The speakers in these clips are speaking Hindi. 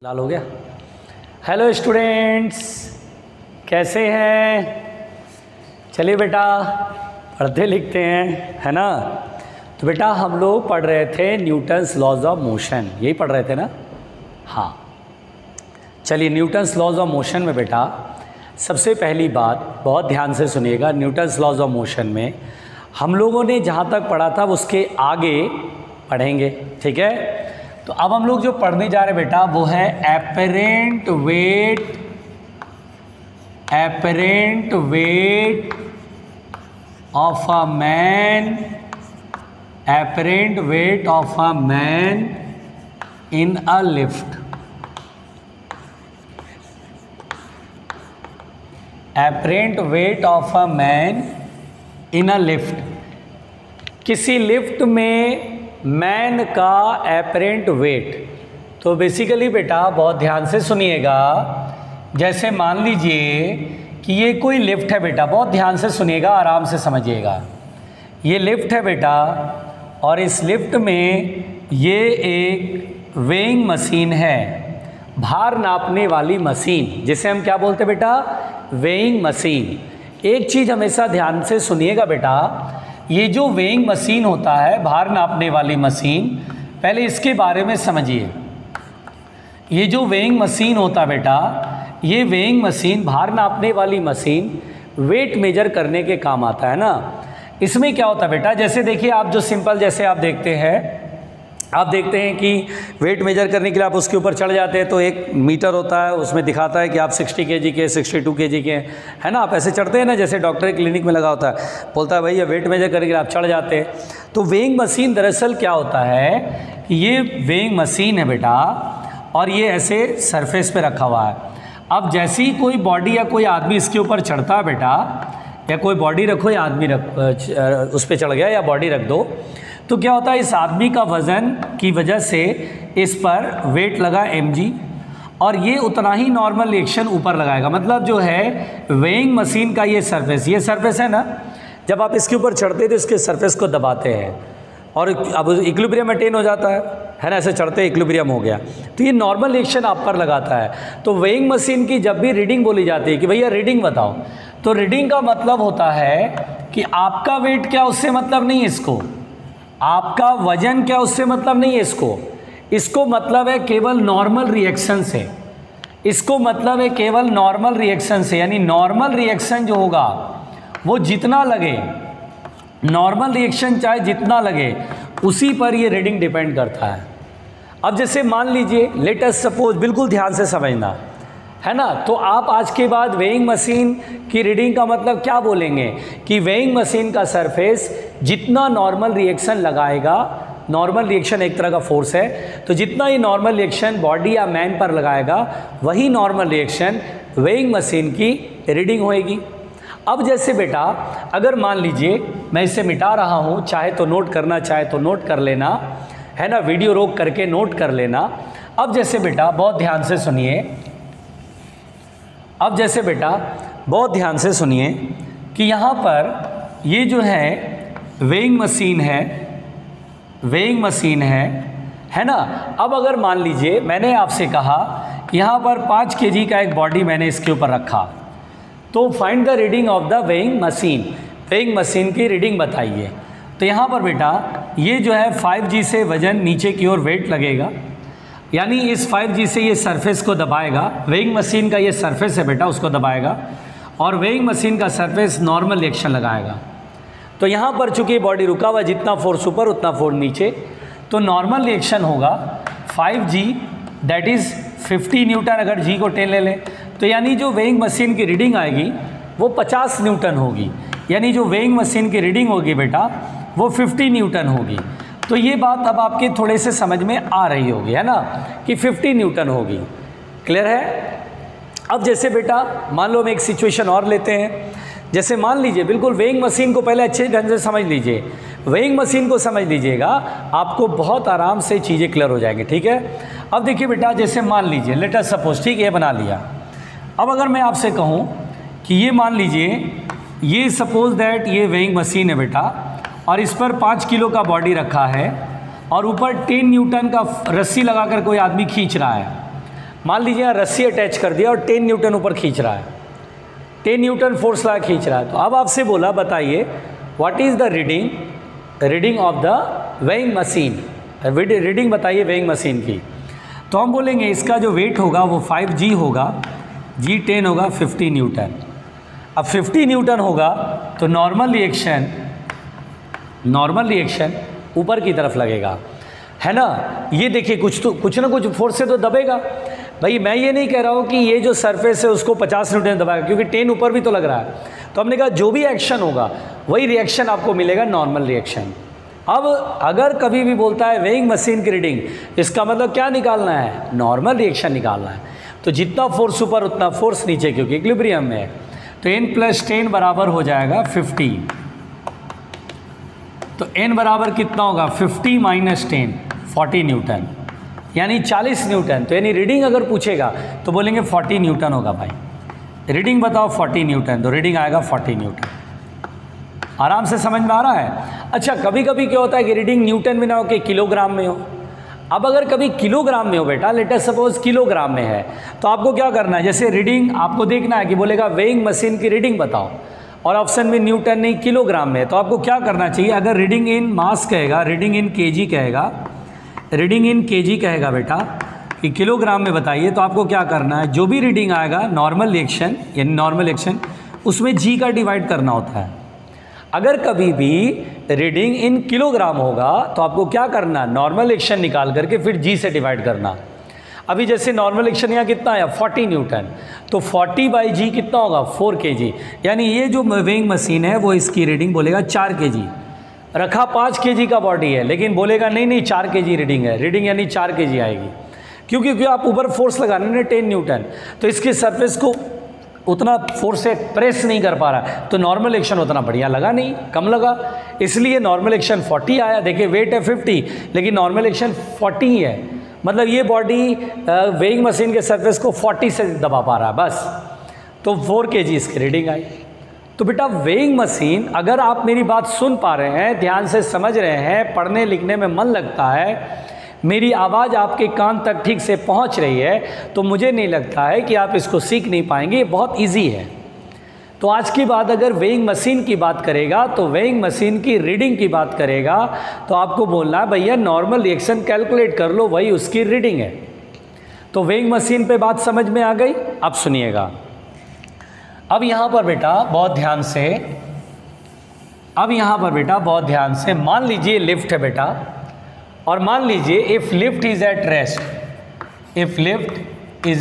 लाल हो गया। हेलो स्टूडेंट्स, कैसे हैं? चलिए बेटा पढ़ते लिखते हैं, है ना। तो बेटा हम लोग पढ़ रहे थे न्यूटन्स लॉज ऑफ मोशन, यही पढ़ रहे थे ना। हाँ चलिए, न्यूटन्स लॉज ऑफ मोशन में बेटा सबसे पहली बात बहुत ध्यान से सुनिएगा। न्यूटन्स लॉज ऑफ मोशन में हम लोगों ने जहाँ तक पढ़ा था उसके आगे पढ़ेंगे, ठीक है। तो अब हम लोग जो पढ़ने जा रहे हैं बेटा वो है apparent weight of a man, apparent weight of a man in a lift. Apparent weight of a man in a lift, किसी लिफ्ट में मैन का एपरेंट वेट। तो बेसिकली बेटा बहुत ध्यान से सुनिएगा। जैसे मान लीजिए कि ये कोई लिफ्ट है बेटा, बहुत ध्यान से सुनिएगा, आराम से समझिएगा। ये लिफ्ट है बेटा और इस लिफ्ट में ये एक वेइंग मशीन है, भार नापने वाली मशीन, जिसे हम क्या बोलते हैं बेटा? Weighing machine. एक चीज़ हमेशा ध्यान से सुनिएगा बेटा, ये जो वेइंग मशीन होता है, भार नापने वाली मशीन, पहले इसके बारे में समझिए। ये जो वेइंग मशीन होता है बेटा, ये वेइंग मशीन, भार नापने वाली मशीन, वेट मेजर करने के काम आता है ना। इसमें क्या होता है बेटा, जैसे देखिए आप जो सिंपल जैसे आप देखते हैं, आप देखते हैं कि वेट मेजर करने के लिए आप उसके ऊपर चढ़ जाते हैं तो एक मीटर होता है, उसमें दिखाता है कि आप 60 kg के, 62 kg के, है ना। आप ऐसे चढ़ते हैं ना, जैसे डॉक्टर क्लिनिक में लगा होता है, बोलता है भैया वेट मेजर करने के लिए आप चढ़ जाते हैं। तो वेइंग मशीन दरअसल क्या होता है कि ये वेइंग मशीन है बेटा और ये ऐसे सरफेस पे रखा हुआ है। अब जैसे ही कोई बॉडी या कोई आदमी इसके ऊपर चढ़ता है बेटा, या कोई बॉडी रखो या आदमी उस पर चढ़ गया या बॉडी रख दो, तो क्या होता है, इस आदमी का वज़न की वजह से इस पर वेट लगा mg और ये उतना ही नॉर्मल रिएक्शन ऊपर लगाएगा। मतलब जो है वेइंग मशीन का ये सरफेस है ना, जब आप इसके ऊपर चढ़ते तो इसके सरफेस को दबाते हैं और अब इक्विलिब्रियम मेंटेन हो जाता है ना। ऐसे चढ़ते इक्विलिब्रियम हो गया, तो ये नॉर्मल रिएक्शन आप पर लगाता है। तो वेइंग मशीन की जब भी रीडिंग बोली जाती है कि भैया रीडिंग बताओ, तो रीडिंग का मतलब होता है कि आपका वेट क्या, उससे मतलब नहीं है इसको, आपका वजन क्या, उससे मतलब नहीं है इसको मतलब है केवल नॉर्मल रिएक्शन से। इसको मतलब है केवल नॉर्मल रिएक्शन से, यानी नॉर्मल रिएक्शन जो होगा वो जितना लगे, नॉर्मल रिएक्शन चाहे जितना लगे, उसी पर ये रीडिंग डिपेंड करता है। अब जैसे मान लीजिए, लेट अस सपोज, बिल्कुल ध्यान से समझना, है ना। तो आप आज के बाद वेइंग मशीन की रीडिंग का मतलब क्या बोलेंगे कि वेइंग मशीन का सरफेस जितना नॉर्मल रिएक्शन लगाएगा, नॉर्मल रिएक्शन एक तरह का फोर्स है, तो जितना ही नॉर्मल रिएक्शन बॉडी या मैन पर लगाएगा, वही नॉर्मल रिएक्शन वेइंग मशीन की रीडिंग होएगी। अब जैसे बेटा अगर मान लीजिए मैं इसे मिटा रहा हूँ, चाहे तो नोट करना, चाहे तो नोट कर लेना, है ना, वीडियो रोक करके नोट कर लेना। अब जैसे बेटा बहुत ध्यान से सुनिए, अब जैसे बेटा बहुत ध्यान से सुनिए कि यहाँ पर ये जो है वेइंग मशीन है ना। अब अगर मान लीजिए मैंने आपसे कहा कि यहाँ पर 5 kg का एक बॉडी मैंने इसके ऊपर रखा, तो find the reading of the weighing machine की रीडिंग बताइए। तो यहाँ पर बेटा ये जो है 5g से वजन नीचे की ओर वेट लगेगा, यानी इस 5g से ये सरफेस को दबाएगा। वेइंग मशीन का ये सरफेस है बेटा, उसको दबाएगा और वेइंग मशीन का सरफेस नॉर्मल रिएक्शन लगाएगा। तो यहाँ पर चूंकि बॉडी रुका हुआ, जितना फोर्स ऊपर उतना फोर्स नीचे, तो नॉर्मल रिएक्शन होगा 5g दैट इज़ 50 न्यूटन। अगर g को 10 ले लें तो यानी जो वेइंग मशीन की रीडिंग आएगी वो 50 न्यूटन होगी, यानी जो वेइंग मशीन की रीडिंग होगी बेटा वो 50 न्यूटन होगी। तो ये बात अब आपके थोड़े से समझ में आ रही होगी, है ना, कि 50 न्यूटन होगी। क्लियर है? अब जैसे बेटा मान लो हम एक सिचुएशन और लेते हैं। जैसे मान लीजिए, बिल्कुल वेइंग मशीन को पहले अच्छे ढंग से समझ लीजिए, वेइंग मशीन को समझ लीजिएगा, आपको बहुत आराम से चीज़ें क्लियर हो जाएंगी, ठीक है। अब देखिए बेटा, जैसे मान लीजिए, लेट अस सपोज, ठीक है, ये बना लिया। अब अगर मैं आपसे कहूँ कि ये मान लीजिए, ये सपोज दैट ये वेइंग मशीन है बेटा और इस पर 5 किलो का बॉडी रखा है और ऊपर 10 न्यूटन का रस्सी लगाकर कोई आदमी खींच रहा है। मान लीजिए यहाँ रस्सी अटैच कर दिया और 10 न्यूटन ऊपर खींच रहा है, 10 न्यूटन फोर्स लगा खींच रहा है। तो अब आपसे बोला बताइए what is the reading of the weighing machine, reading बताइए वेइंग मशीन की। तो हम बोलेंगे इसका जो वेट होगा वो 5G होगा, G10 होगा 50 न्यूटन। अब 50 न्यूटन होगा तो नॉर्मल रिएक्शन ऊपर की तरफ लगेगा, है ना। ये देखिए कुछ ना कुछ फोर्स से तो दबेगा भाई। मैं ये नहीं कह रहा हूँ कि ये जो सरफेस है उसको 50 न्यूटन दबाएगा, क्योंकि 10 ऊपर भी तो लग रहा है। तो हमने कहा जो भी एक्शन होगा वही रिएक्शन आपको मिलेगा, नॉर्मल रिएक्शन। अब अगर कभी भी बोलता है वेइंग मशीन की रीडिंग, इसका मतलब क्या निकालना है, नॉर्मल रिएक्शन निकालना है। तो जितना फोर्स ऊपर उतना फोर्स नीचे, क्योंकि इक्विलिब्रियम में है। तो n + 10 बराबर हो जाएगा 50। तो n बराबर कितना होगा, 50 - 10 40 न्यूटन, यानी 40 न्यूटन। तो यानी रीडिंग अगर पूछेगा तो बोलेंगे 40 न्यूटन होगा भाई। रीडिंग बताओ 40 न्यूटन, तो रीडिंग आएगा 40 न्यूटन। आराम से समझ में आ रहा है। अच्छा, कभी कभी क्या होता है कि रीडिंग न्यूटन में ना हो कि किलोग्राम में हो। अब अगर कभी किलोग्राम में हो बेटा, लेट अस सपोज किलोग्राम में है, तो आपको क्या करना है, जैसे रीडिंग आपको देखना है कि बोलेगा वेइंग मशीन की रीडिंग बताओ, और ऑप्शन में न्यूटन नहीं किलोग्राम में, तो आपको क्या करना चाहिए, अगर रीडिंग इन मास कहेगा, रीडिंग इन केजी कहेगा, रीडिंग इन केजी कहेगा बेटा कि किलोग्राम में बताइए, तो आपको क्या करना है, जो भी रीडिंग आएगा नॉर्मल रिएक्शन यानी नॉर्मल एक्शन उसमें जी का डिवाइड करना होता है। अगर कभी भी रीडिंग इन किलोग्राम होगा तो आपको क्या करना, नॉर्मल एक्शन निकाल करके फिर जी से डिवाइड करना। अभी जैसे नॉर्मल एक्शन यहाँ कितना आया 40 न्यूटन, तो 40/g कितना होगा 4 kg। यानी ये जो वेइंग मशीन है वो इसकी रीडिंग बोलेगा 4 kg। रखा 5 kg का बॉडी है, लेकिन बोलेगा नहीं 4 kg रीडिंग है, रीडिंग यानी 4 kg आएगी। क्योंकि आप ऊपर फोर्स लगाने ना 10 न्यूटन, तो इसके सरफेस को उतना फोर्स से प्रेस नहीं कर पा रहा, तो नॉर्मल एक्शन उतना बढ़िया लगा नहीं, कम लगा, इसलिए नॉर्मल एक्शन 40 आया। देखिए वेट है 50 लेकिन नॉर्मल एक्शन 40 ही है, मतलब ये बॉडी वेइंग मशीन के सरफेस को 40 से दबा पा रहा है बस, तो 4 kg इसकी रीडिंग आई। तो बेटा वेइंग मशीन, अगर आप मेरी बात सुन पा रहे हैं, ध्यान से समझ रहे हैं, पढ़ने लिखने में मन लगता है, मेरी आवाज़ आपके कान तक ठीक से पहुंच रही है, तो मुझे नहीं लगता है कि आप इसको सीख नहीं पाएंगे, ये बहुत इजी है। तो आज की बात अगर वेइंग मशीन की बात करेगा तो वेइंग मशीन की रीडिंग की बात करेगा, तो आपको बोलना है भैया नॉर्मल रिएक्शन कैलकुलेट कर लो, वही उसकी रीडिंग है। तो वेइंग मशीन पे बात समझ में आ गई। अब सुनिएगा, अब यहाँ पर बेटा बहुत ध्यान से, मान लीजिए लिफ्ट है बेटा, और मान लीजिए if lift is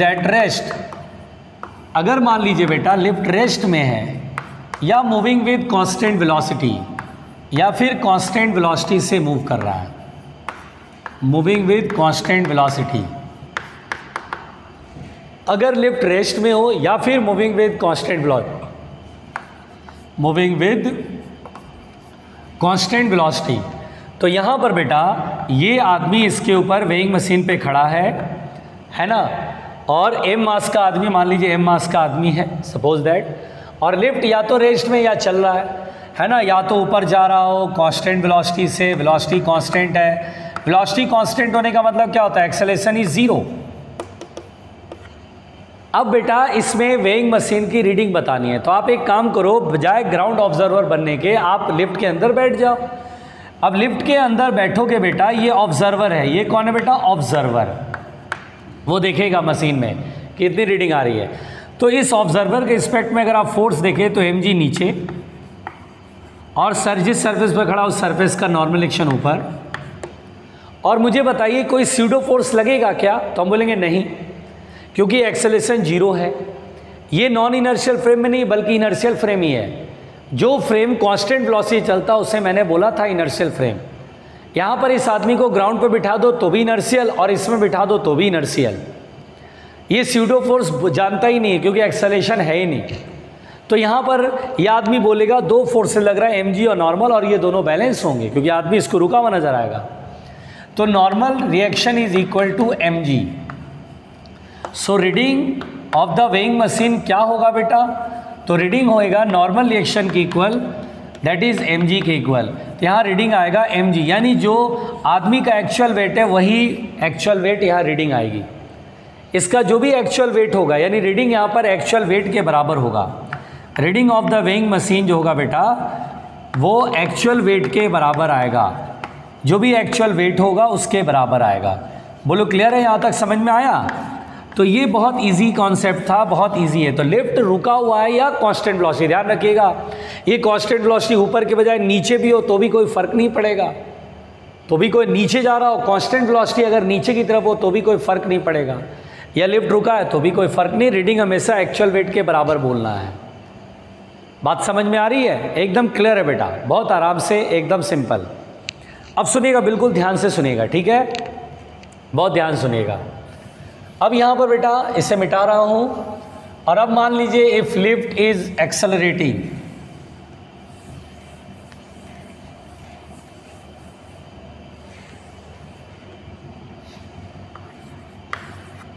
at rest, अगर मान लीजिए बेटा लिफ्ट रेस्ट में है या मूविंग विद कांस्टेंट वेलोसिटी, या फिर कांस्टेंट वेलोसिटी से मूव कर रहा है, मूविंग विद कांस्टेंट वेलोसिटी, अगर लिफ्ट रेस्ट में हो या फिर मूविंग विद कांस्टेंट वेलोसिटी, तो यहाँ पर बेटा ये आदमी इसके ऊपर वेइंग मशीन पे खड़ा है ना, और m मास का आदमी, मान लीजिए m मास का आदमी है सपोज दैट, और लिफ्ट या तो रेस्ट में या चल रहा है ना, या तो ऊपर जा रहा हो कांस्टेंट वेलोसिटी से, वेलोसिटी कांस्टेंट है, वेलोसिटी कांस्टेंट होने का मतलब क्या होता है, एक्सेलरेशन इज 0। अब बेटा इसमें वेइंग मशीन की रीडिंग बतानी है, तो आप एक काम करो, बजाय ग्राउंड ऑब्जर्वर बनने के आप लिफ्ट के अंदर बैठ जाओ। अब लिफ्ट के अंदर बैठोगे बेटा, ये ऑब्जर्वर है, ये कौन है बेटा, ऑब्जर्वर, वो देखेगा मशीन में कि कितनी रीडिंग आ रही है। तो इस ऑब्जर्वर के रिस्पेक्ट में अगर आप फोर्स देखें तो mg नीचे, और जिस सरफेस पर खड़ा उस सरफेस का नॉर्मल एक्शन ऊपर, और मुझे बताइए कोई स्यूडो फोर्स लगेगा क्या, तो हम बोलेंगे नहीं, क्योंकि एक्सेलरेशन 0 है। ये नॉन इनर्शियल फ्रेम में नहीं बल्कि इनर्शियल फ्रेम ही है। जो फ्रेम कांस्टेंट वेलोसिटी चलता है उसे मैंने बोला था इनर्शियल फ्रेम। यहाँ पर इस आदमी को ग्राउंड पर बिठा दो तो भी इनर्शियल, और इसमें बिठा दो तो भी इनर्शियल। ये स्यूडो फोर्स जानता ही नहीं है क्योंकि एक्सेलरेशन है ही नहीं। तो यहाँ पर यह आदमी बोलेगा दो फोर्स लग रहा है mg और नॉर्मल, और ये दोनों बैलेंस होंगे क्योंकि आदमी इसको रुका हुआ नजर आएगा। तो normal reaction is equal to mg। So reading of the weighing machine क्या होगा बेटा, तो रीडिंग होएगा नॉर्मल रिएक्शन की इक्वल, दैट इज mg के इक्वल। तो यहाँ रीडिंग आएगा mg, यानी जो आदमी का एक्चुअल वेट है वही एक्चुअल वेट यहाँ रीडिंग आएगी। इसका जो भी एक्चुअल वेट होगा, यानी रीडिंग यहाँ पर एक्चुअल वेट के बराबर होगा। Reading of the weighing machine जो होगा बेटा वो एक्चुअल वेट के बराबर आएगा, जो भी एक्चुअल वेट होगा उसके बराबर आएगा। बोलो क्लियर है, यहाँ तक समझ में आया? तो ये बहुत इजी कॉन्सेप्ट था, बहुत इजी है। तो लिफ्ट रुका हुआ है या कांस्टेंट वेलोसिटी, ध्यान रखिएगा, ये कांस्टेंट वेलोसिटी ऊपर के बजाय नीचे भी हो तो भी कोई फ़र्क नहीं पड़ेगा, तो भी कोई नीचे जा रहा हो, कांस्टेंट वेलोसिटी अगर नीचे की तरफ हो तो भी कोई फ़र्क नहीं पड़ेगा, या लिफ्ट रुका है तो भी कोई फ़र्क नहीं। रीडिंग हमेशा एक्चुअल वेट के बराबर बोलना है। बात समझ में आ रही है? एकदम क्लियर है बेटा, बहुत आराम से, एकदम सिंपल। अब सुनिएगा, बिल्कुल ध्यान से सुनिएगा, ठीक है, बहुत ध्यान सुनिएगा। अब यहाँ पर बेटा इसे मिटा रहा हूँ, और अब मान लीजिए इफ लिफ्ट इज एक्सेलरेटिंग,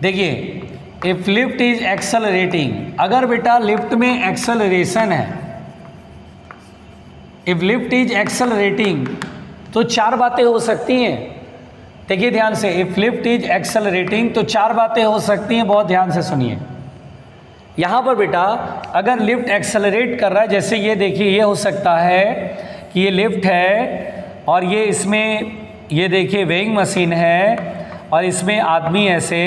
देखिए इफ लिफ्ट इज एक्सेलरेटिंग, अगर बेटा लिफ्ट में एक्सेलरेशन है, इफ लिफ्ट इज एक्सेलरेटिंग तो चार बातें हो सकती हैं। देखिए ध्यान से, इफ लिफ्ट इज एक्सेलरेटिंग तो चार बातें हो सकती हैं, बहुत ध्यान से सुनिए। यहाँ पर बेटा अगर लिफ्ट एक्सेलरेट कर रहा है, जैसे ये देखिए, ये हो सकता है कि ये लिफ्ट है और ये इसमें, ये देखिए वेइंग मशीन है और इसमें आदमी ऐसे,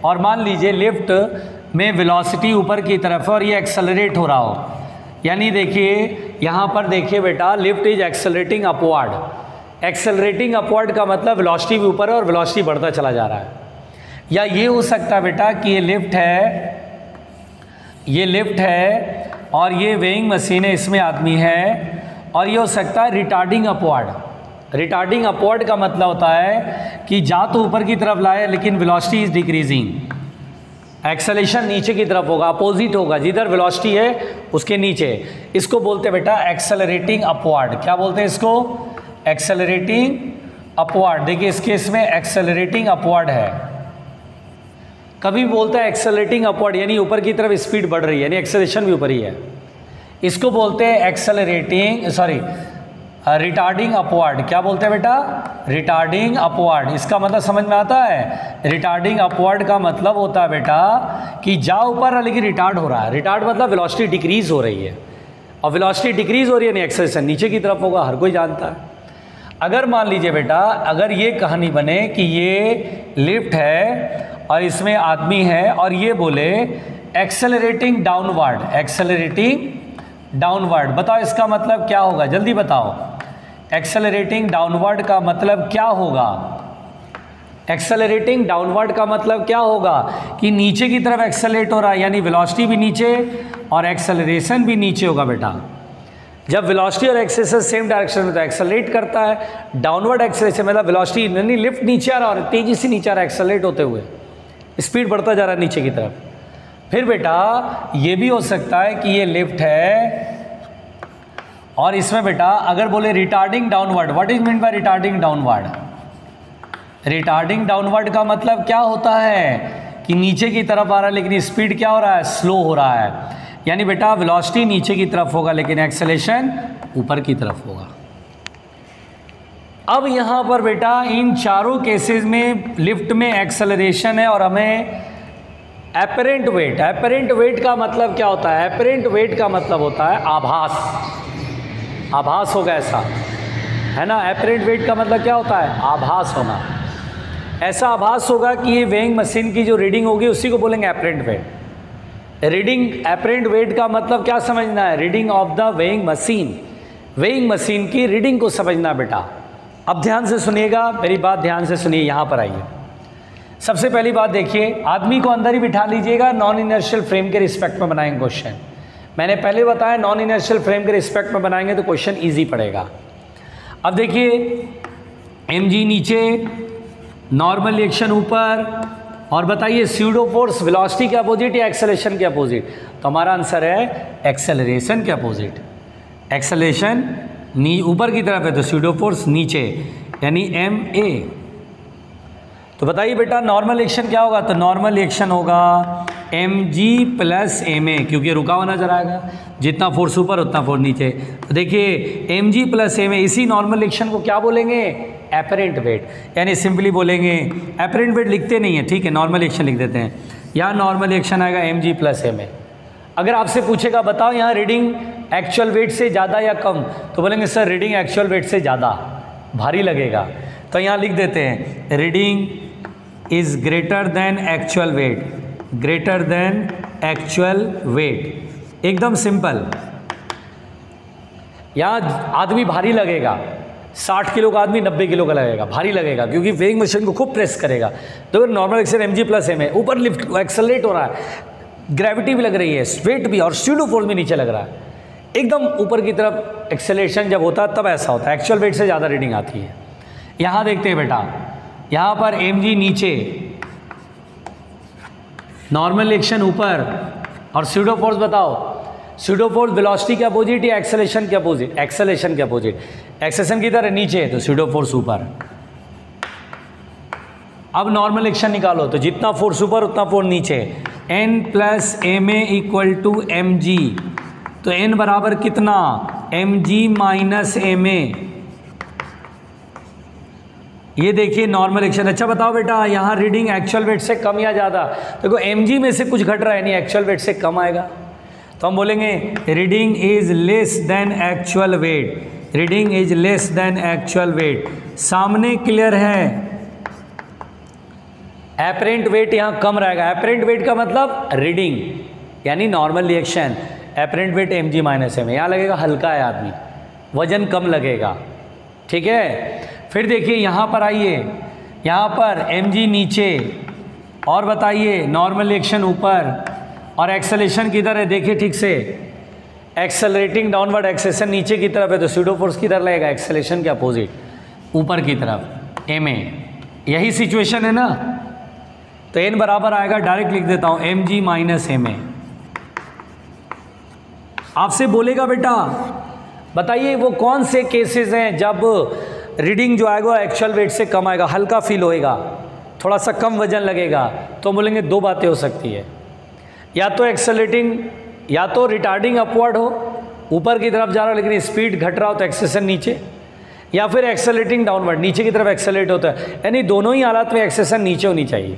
और मान लीजिए लिफ्ट में वेलोसिटी ऊपर की तरफ है और ये एक्सेलरेट हो रहा हो, यानी देखिए यहाँ पर देखिए बेटा lift is accelerating upward. Accelerating upward का मतलब वेलोसिटी भी ऊपर है और वेलोसिटी बढ़ता चला जा रहा है। या ये हो सकता है बेटा कि ये लिफ्ट है, ये लिफ्ट है और ये वेइंग मशीन है, इसमें आदमी है, और ये हो सकता है रिटार्डिंग अपवर्ड। रिटार्डिंग अपवर्ड का मतलब होता है कि जा तो ऊपर की तरफ लाए लेकिन वेलोसिटी इज डिक्रीजिंग, एक्सेलेरेशन नीचे की तरफ होगा, अपोजिट होगा, जिधर वेलोसिटी है उसके नीचे। इसको बोलते हैं बेटा एक्सेलरेटिंग अपवर्ड। क्या बोलते हैं इसको? Accelerating upward. देखिए इस केस में एक्सेलरेटिंग अपवर्ड है। कभी बोलता है एक्सेलरेटिंग अपवर्ड यानी ऊपर की तरफ स्पीड बढ़ रही है, यानी एक्सेलरेशन भी ऊपर ही है। इसको बोलते हैं एक्सेलरेटिंग, सॉरी रिटार्डिंग अपवर्ड। क्या बोलते हैं बेटा? Retarding upward. इसका मतलब समझ में आता है? रिटार्डिंग अपवर्ड का मतलब होता है बेटा कि जा ऊपर लेकिन रिटार्ड हो रहा है। रिटार्ड मतलब वेलोसिटी डिक्रीज हो रही है, और वेलोसिटी डिक्रीज हो रही है यानी एक्सेलरेशन नीचे की तरफ होगा, हर कोई जानता है। अगर मान लीजिए बेटा अगर ये कहानी बने कि ये लिफ्ट है और इसमें आदमी है और ये बोले एक्सेलरेटिंग डाउनवर्ड, एक्सेलरेटिंग डाउनवर्ड, बताओ इसका मतलब क्या होगा? जल्दी बताओ, एक्सेलरेटिंग डाउनवर्ड का मतलब क्या होगा? एक्सेलरेटिंग डाउनवर्ड का मतलब क्या होगा? कि नीचे की तरफ एक्सेलरेट हो रहा है, यानी वेलोसिटी भी नीचे और एक्सेलरेशन भी नीचे होगा बेटा। जब वेलोसिटी और एक्सेलरेशन सेम डायरेक्शन में तो एक्सेलरेट करता है। डाउनवर्ड एक्सेलरेशन मतलब वेलोसिटी यानी लिफ्ट नीचे आ रहा है और तेजी से नीचे आ रहा है, एक्सेलरेट होते हुए स्पीड बढ़ता जा रहा है नीचे की तरफ। फिर बेटा ये भी हो सकता है कि ये लिफ्ट है और इसमें बेटा अगर बोले retarding downward, what is mean by retarding downward? Retarding downward का मतलब क्या होता है? कि नीचे की तरफ आ रहा है लेकिन स्पीड क्या हो रहा है? स्लो हो रहा है। यानी बेटा वेलोसिटी नीचे की तरफ होगा लेकिन एक्सेलरेशन ऊपर की तरफ होगा। अब यहाँ पर बेटा इन चारों केसेस में लिफ्ट में एक्सेलरेशन है और हमें एपरेंट वेट, एपरेंट वेट का मतलब क्या होता है? एपरेंट वेट का मतलब होता है आभास, आभास होगा ऐसा, है ना। एपरेंट वेट का मतलब क्या होता है? आभास होना। ऐसा आभास होगा कि ये वेइंग मशीन की जो रीडिंग होगी उसी को बोलेंगे apparent wait. Reading, apparent wait का मतलब क्या समझना है? Reading of the weighing machine, weighing machine की रीडिंग को समझना बेटा। अब ध्यान से सुनिएगा, मेरी बात ध्यान से सुनिए, यहाँ पर आइए। सबसे पहली बात देखिए, आदमी को अंदर ही बिठा लीजिएगा, नॉन इनर्शियल फ्रेम के रिस्पेक्ट में बनाएंगे क्वेश्चन। मैंने पहले बताया नॉन इनर्शियल फ्रेम के रिस्पेक्ट में बनाएंगे तो क्वेश्चन इजी पड़ेगा। अब देखिए mg नीचे, नॉर्मल रिएक्शन ऊपर, और बताइए स्यूडो फोर्स वेलोसिटी के अपोजिट या एक्सेलरेशन के अपोजिट? तो हमारा आंसर है एक्सेलरेशन के अपोजिट। एक्सेलरेशन ऊपर की तरफ है तो स्यूडो फोर्स नीचे, यानी ma। तो बताइए बेटा नॉर्मल रिएक्शन क्या होगा? तो नॉर्मल रिएक्शन होगा mg प्लस ma, क्योंकि रुका हुआ नजर आएगा, जितना फोर्स ऊपर उतना फोर्स नीचे। तो देखिए mg प्लस ma, इसी नॉर्मल रिएक्शन को क्या बोलेंगे, एपरेंट वेट, यानी सिंपली बोलेंगे एपरेंट वेट लिखते नहीं है, ठीक है, नॉर्मल रिएक्शन लिख देते हैं। यहाँ नॉर्मल रिएक्शन आएगा mg प्लस ma। अगर आपसे पूछेगा बताओ यहाँ रीडिंग एक्चुअल वेट से ज़्यादा या कम, तो बोलेंगे सर रीडिंग एक्चुअल वेट से ज़्यादा, भारी लगेगा। तो यहाँ लिख देते हैं reading is greater than actual wait, greater than actual wait, एकदम सिंपल। यहाँ आदमी भारी लगेगा, 60 किलो का आदमी 90 किलो का लगेगा, भारी लगेगा, क्योंकि वेइंग मशीन को खूब प्रेस करेगा। तो normal action mg plus ma, ऊपर लिफ्ट एक्सेलरेट हो रहा है, ग्रेविटी भी लग रही है, वेट भी, और स्यूडो फोर्स भी नीचे लग रहा है, एकदम ऊपर की तरफ एक्सेलरेशन जब होता है तब ऐसा होता है, एक्चुअल वेट से ज़्यादा रीडिंग आती है। यहाँ देखते हैं बेटा, यहाँ पर mg नीचे, नॉर्मल एक्शन ऊपर, और स्यूडो फोर्स बताओ, स्यूडो फोर्स वेलोसिटी के अपोजिट या एक्सेलरेशन के अपोजिट, एक्सेलरेशन के अपोजिट, एक्सेलरेशन की तरह नीचे तो स्यूडो फोर्स ऊपर। अब नॉर्मल एक्शन निकालो, तो जितना फोर्स ऊपर उतना फोर्स नीचे, n plus ma equal to mg, तो n बराबर कितना, mg माइनस ma। ये देखिए नॉर्मल एक्शन। अच्छा बताओ बेटा, यहाँ रीडिंग एक्चुअल वेट से कम या ज़्यादा, देखो mg में से कुछ घट रहा है, नहीं एक्चुअल वेट से कम आएगा, तो हम बोलेंगे reading is less than actual wait, reading is less than actual wait. सामने क्लियर है, एपरेंट वेट यहाँ कम रहेगा। एपरेंट वेट का मतलब रीडिंग यानी normal reaction, apparent wait mg minus ma, यहाँ लगेगा हल्का है आदमी, वजन कम लगेगा, ठीक है। फिर देखिए यहाँ पर आइए, यहाँ पर mg नीचे, और बताइए नॉर्मल रिएक्शन ऊपर, और एक्सेलरेशन किधर है, देखिए ठीक से, एक्सेलरेटिंग डाउनवर्ड एक्सेलरेशन नीचे की तरफ है, तो स्यूडो फोर्स किधर लगेगा, एक्सेलरेशन के अपोजिट, ऊपर की तरफ ma। यही सिचुएशन है ना, तो n बराबर आएगा, डायरेक्ट लिख देता हूँ mg माइनस ma। आपसे बोलेगा बेटा बताइए वो कौन से केसेस हैं जब रीडिंग जो आएगा एक्चुअल वेट से कम आएगा, हल्का फील होएगा, थोड़ा सा कम वजन लगेगा, तो बोलेंगे दो बातें हो सकती है, या तो एक्सेलरेटिंग, या तो रिटार्डिंग अपवर्ड हो, ऊपर की तरफ जा रहा हो लेकिन स्पीड घट रहा हो तो एक्सेलरेशन नीचे, या फिर एक्सेलरेटिंग डाउनवर्ड, नीचे की तरफ एक्सेलरेट होता है, यानी दोनों ही हालात में एक्सेलरेशन नीचे होनी चाहिए।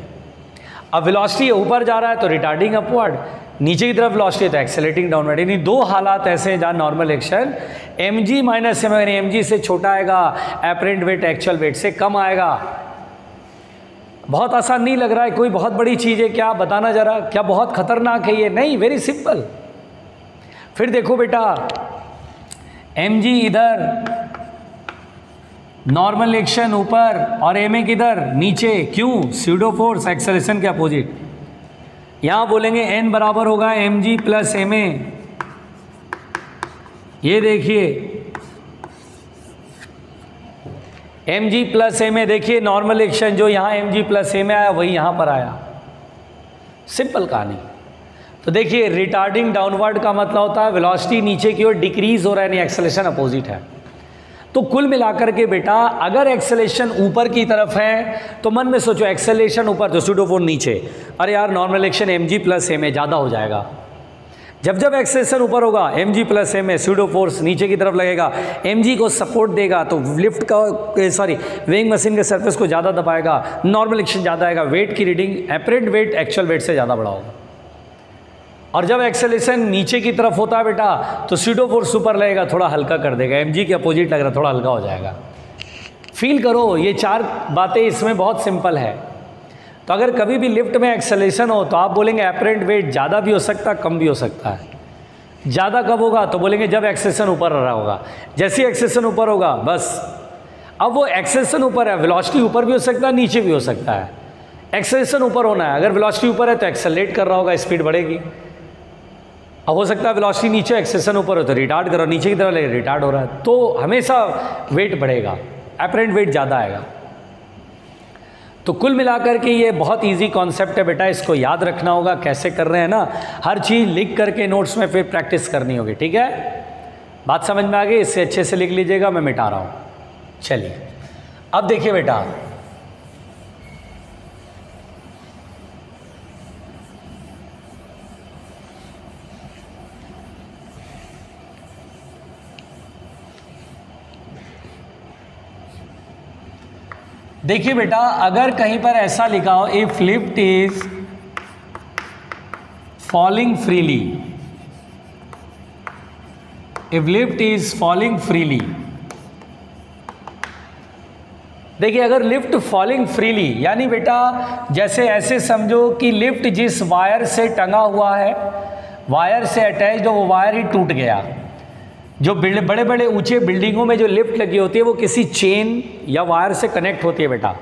अब वेलोसिटी ऊपर जा रहा है तो रिटार्डिंग अपवर्ड, नीचे की तरफ वेलोसिटी तो एक्सेलरेटिंग डाउनवर्ड, यानी दो हालात ऐसे हैं जहाँ normal action mg minus ma, यानी mg से छोटा आएगा, एपरेंट वेट एक्चुअल वेट से कम आएगा। बहुत आसान नहीं लग रहा है, कोई बहुत बड़ी चीज़ है क्या, बताना जरा, क्या बहुत खतरनाक है ये, नहीं, वेरी सिंपल। फिर देखो बेटा mg इधर, नॉर्मल एक्शन ऊपर, और ma किधर, नीचे, क्यों, स्यूडो फोर्स एक्सेलरेशन के अपोजिट। यहाँ बोलेंगे n बराबर होगा mg प्लस ma। ये देखिए mg प्लस ma, देखिए नॉर्मल एक्शन जो यहाँ mg प्लस ma आया वही यहाँ पर आया, सिंपल कहानी। तो देखिए रिटार्डिंग डाउनवर्ड का मतलब होता है वेलोसिटी नीचे की ओर डिक्रीज हो रहा है, यानी एक्सेलरेशन अपोजिट है। तो कुल मिलाकर के बेटा अगर एक्सेलरेशन ऊपर की तरफ है तो मन में सोचो एक्सेलरेशन ऊपर तो स्यूडो फोर्स नीचे, अरे यार normal action mg plus ma ज़्यादा हो जाएगा। जब जब एक्सेलरेशन ऊपर होगा mg plus ma, pseudo force नीचे की तरफ लगेगा, mg को सपोर्ट देगा तो लिफ्ट का वेइंग मशीन के सरफेस को ज़्यादा दबाएगा, नॉर्मल एक्शन ज़्यादा आएगा, वेट की reading apparent wait actual wait से ज़्यादा बड़ा होगा। और जब एक्सेलरेशन नीचे की तरफ होता है बेटा तो स्यूडो फोर्स ऊपर लगेगा, थोड़ा हल्का कर देगा, mg के अपोजिट लग रहा है, थोड़ा हल्का हो जाएगा। फील करो, ये चार बातें इसमें बहुत सिंपल है। तो अगर कभी भी लिफ्ट में एक्सेलरेशन हो तो आप बोलेंगे एपरेंट वेट ज़्यादा भी हो सकता है, कम भी हो सकता है। ज़्यादा कब होगा तो बोलेंगे जब एक्सेलरेशन ऊपर रहा होगा, जैसे ही एक्सेलरेशन ऊपर होगा बस। अब वो एक्सेलरेशन ऊपर है, वेलोसिटी ऊपर भी हो सकता है, नीचे भी हो सकता है। एक्सेलरेशन ऊपर होना है, अगर वेलोसिटी ऊपर है तो एक्सेलरेट कर रहा होगा, स्पीड बढ़ेगी। अब हो सकता है वेलोसिटी नीचे, एक्सेलरेशन ऊपर हो तो रिटार्ड कर रहा, नीचे की तरफ लगे रिटार्ड हो रहा है, तो हमेशा वेट बढ़ेगा, एपरेंट वेट ज़्यादा आएगा। तो कुल मिलाकर के ये बहुत इजी कॉन्सेप्ट है बेटा, इसको याद रखना होगा। कैसे कर रहे हैं ना, हर चीज़ लिख करके नोट्स में फिर प्रैक्टिस करनी होगी, ठीक है। बात समझ में आ गई, इससे अच्छे से लिख लीजिएगा, मैं मिटा रहा हूँ। चलिए अब देखिए बेटा, देखिए बेटा, अगर कहीं पर ऐसा लिखा हो if lift is falling freely, if lift is falling freely, देखिए अगर लिफ्ट फॉलिंग फ्रीली यानी बेटा जैसे ऐसे समझो कि लिफ्ट जिस वायर से टंगा हुआ है, वायर से अटैच्ड, वो वायर ही टूट गया। जो बड़े बड़े ऊंचे बिल्डिंगों में जो लिफ्ट लगी होती है वो किसी चेन या वायर से कनेक्ट होती है बेटा।